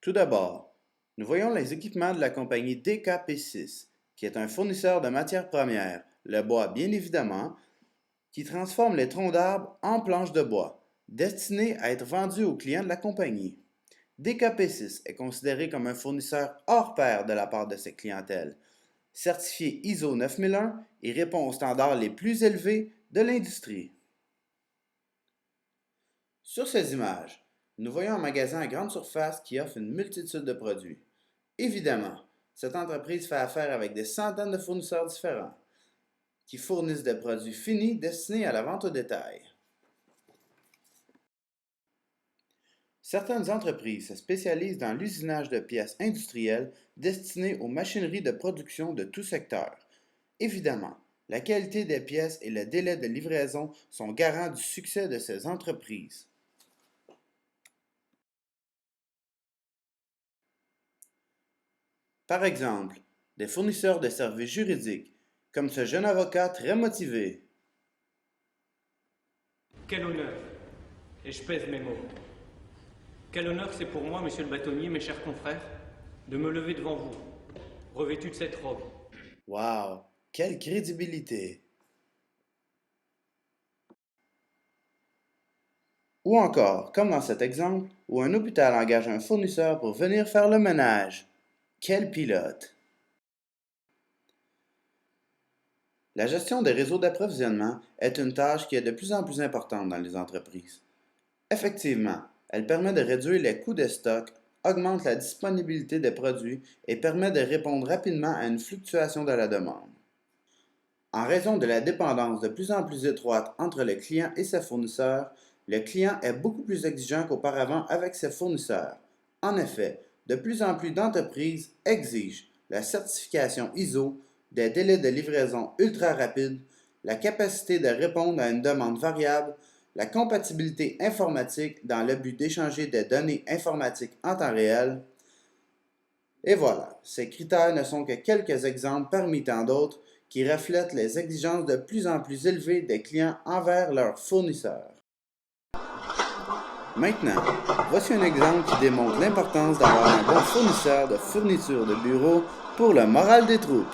Tout d'abord, nous voyons les équipements de la compagnie DKP6, qui est un fournisseur de matières premières, le bois bien évidemment, qui transforme les troncs d'arbres en planches de bois, destinées à être vendues aux clients de la compagnie. DKP6 est considéré comme un fournisseur hors pair de la part de cette clientèle, certifié ISO 9001 et répond aux standards les plus élevés de l'industrie. Sur ces images, nous voyons un magasin à grande surface qui offre une multitude de produits. Évidemment, cette entreprise fait affaire avec des centaines de fournisseurs différents qui fournissent des produits finis destinés à la vente au détail. Certaines entreprises se spécialisent dans l'usinage de pièces industrielles destinées aux machineries de production de tout secteur. Évidemment, la qualité des pièces et le délai de livraison sont garants du succès de ces entreprises. Par exemple, des fournisseurs de services juridiques, comme ce jeune avocat très motivé. Quel honneur, et je pèse mes mots. Quel honneur c'est pour moi, monsieur le bâtonnier, mes chers confrères, de me lever devant vous, revêtu de cette robe. Wow, quelle crédibilité! Ou encore, comme dans cet exemple, où un hôpital engage un fournisseur pour venir faire le ménage. Quel pilote! La gestion des réseaux d'approvisionnement est une tâche qui est de plus en plus importante dans les entreprises. Effectivement, elle permet de réduire les coûts de stock, augmente la disponibilité des produits et permet de répondre rapidement à une fluctuation de la demande. En raison de la dépendance de plus en plus étroite entre le client et ses fournisseurs, le client est beaucoup plus exigeant qu'auparavant avec ses fournisseurs. En effet, de plus en plus d'entreprises exigent la certification ISO, des délais de livraison ultra rapides, la capacité de répondre à une demande variable, la compatibilité informatique dans le but d'échanger des données informatiques en temps réel. Et voilà, ces critères ne sont que quelques exemples parmi tant d'autres qui reflètent les exigences de plus en plus élevées des clients envers leurs fournisseurs. Maintenant, voici un exemple qui démontre l'importance d'avoir un bon fournisseur de fournitures de bureau pour le moral des troupes.